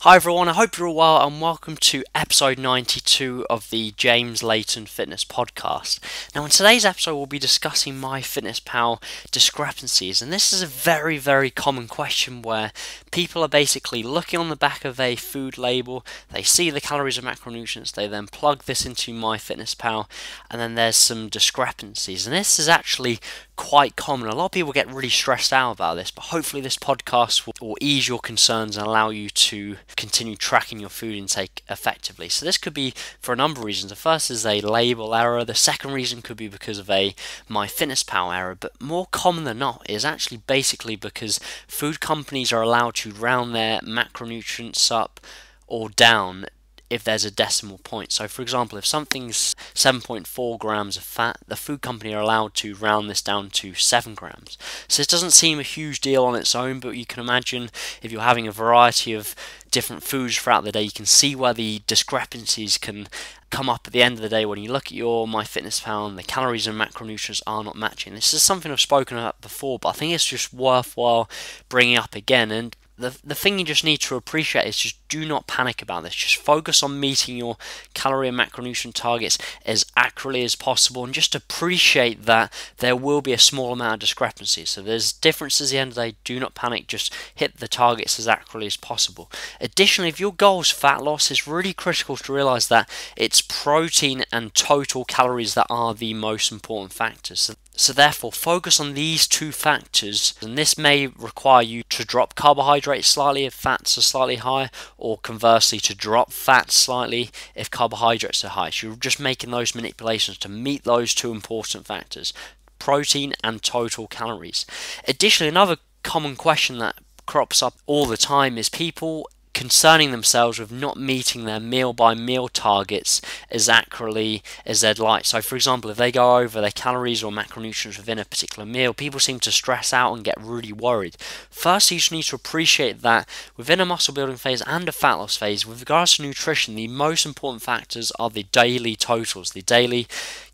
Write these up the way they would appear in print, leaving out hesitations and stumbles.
Hi everyone, I hope you're all well and welcome to episode 92 of the James Layton Fitness Podcast. Now in today's episode we'll be discussing MyFitnessPal discrepancies, and this is a very common question where people are basically looking on the back of a food label, they see the calories and macronutrients, they then plug this into MyFitnessPal and then there's some discrepancies, and this is actually quite common. A lot of people get really stressed out about this, but hopefully this podcast will ease your concerns and allow you to continue tracking your food intake effectively. So this could be for a number of reasons. The first is a label error. The second reason could be because of a MyFitnessPal error, but more common than not is actually basically because food companies are allowed to round their macronutrients up or down if there's a decimal point. So for example, if something's 7.4 grams of fat, the food company are allowed to round this down to 7 grams. So it doesn't seem a huge deal on its own, but you can imagine if you're having a variety of different foods throughout the day, you can see where the discrepancies can come up at the end of the day when you look at your MyFitnessPal and the calories and macronutrients are not matching. This is something I've spoken about before, but I think it's just worthwhile bringing up again. And the thing you just need to appreciate is just do not panic about this. Just focus on meeting your calorie and macronutrient targets as accurately as possible, and just appreciate that there will be a small amount of discrepancy. So there's differences at the end of the day. Do not panic. Just hit the targets as accurately as possible. Additionally, if your goal is fat loss, it's really critical to realize that it's protein and total calories that are the most important factors. So therefore, focus on these two factors, and this may require you to drop carbohydrates slightly if fats are slightly high, or conversely to drop fats slightly if carbohydrates are high. So you're just making those manipulations to meet those two important factors, protein and total calories. Additionally, another common question that crops up all the time is people concerning themselves with not meeting their meal by meal targets as accurately as they'd like. So for example, if they go over their calories or macronutrients within a particular meal, people seem to stress out and get really worried. First, you just need to appreciate that within a muscle building phase and a fat loss phase, with regards to nutrition, the most important factors are the daily totals, the daily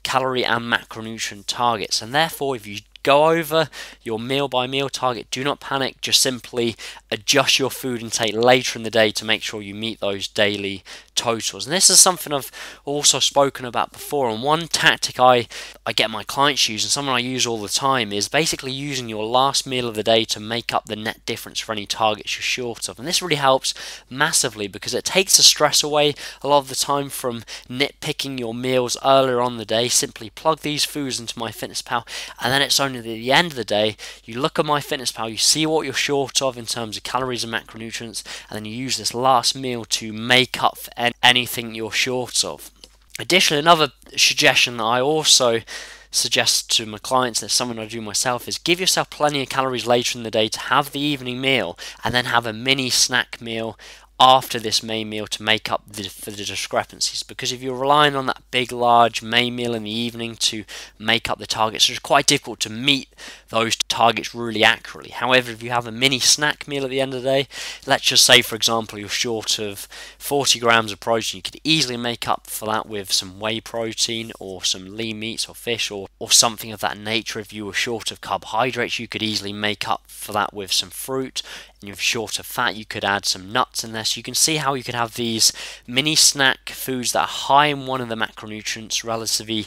calorie and macronutrient targets, and therefore if you go over your meal by meal target, do not panic. Just simply adjust your food intake later in the day to make sure you meet those daily totals. And this is something I've also spoken about before, and one tactic I get my clients use, and something I use all the time, is basically using your last meal of the day to make up the net difference for any targets you're short of. And this really helps massively because it takes the stress away a lot of the time from nitpicking your meals earlier on the day. Simply plug these foods into MyFitnessPal, and then it's only at the end of the day you look at MyFitnessPal, you see what you're short of in terms of calories and macronutrients, and then you use this last meal to make up for anything you're short of. Additionally, another suggestion that I also suggest to my clients, that's something I do myself, is give yourself plenty of calories later in the day to have the evening meal, and then have a mini snack meal after this main meal to make up for the discrepancies. Because if you're relying on that big large main meal in the evening to make up the targets, it's quite difficult to meet those targets really accurately. However, if you have a mini snack meal at the end of the day, let's just say for example you're short of 40 grams of protein, you could easily make up for that with some whey protein or some lean meats or fish or something of that nature. If you were short of carbohydrates, you could easily make up for that with some fruit. And if you're short of fat, you could add some nuts in there. So you can see how you could have these mini snack foods that are high in one of the macronutrients, relatively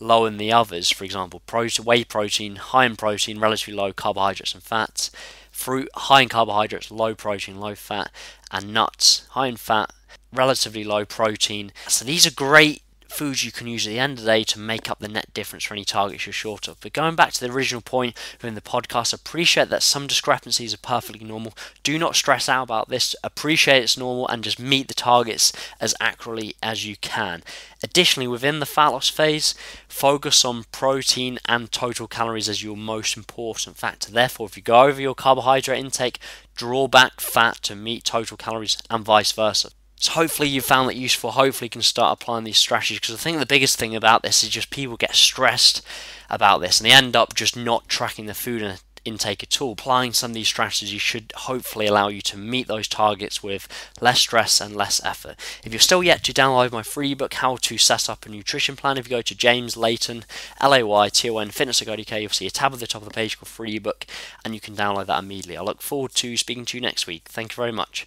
low in the others. For example, whey protein, high in protein, relatively low carbohydrates and fats. Fruit, high in carbohydrates, low protein, low fat. And nuts, high in fat, relatively low protein. So these are great foods you can use at the end of the day to make up the net difference for any targets you're short of. But going back to the original point within the podcast, appreciate that some discrepancies are perfectly normal. Do not stress out about this. Appreciate it's normal and just meet the targets as accurately as you can. Additionally, within the fat loss phase, focus on protein and total calories as your most important factor. Therefore, if you go over your carbohydrate intake, draw back fat to meet total calories and vice versa. So hopefully you found that useful. Hopefully you can start applying these strategies, because I think the biggest thing about this is just people get stressed about this and they end up just not tracking the food intake at all. Applying some of these strategies should hopefully allow you to meet those targets with less stress and less effort. If you're still yet to download my free ebook, How to Set Up a Nutrition Plan, if you go to James Layton, Layton fitness.co.uk, you'll see a tab at the top of the page called free ebook, and you can download that immediately. I look forward to speaking to you next week. Thank you very much.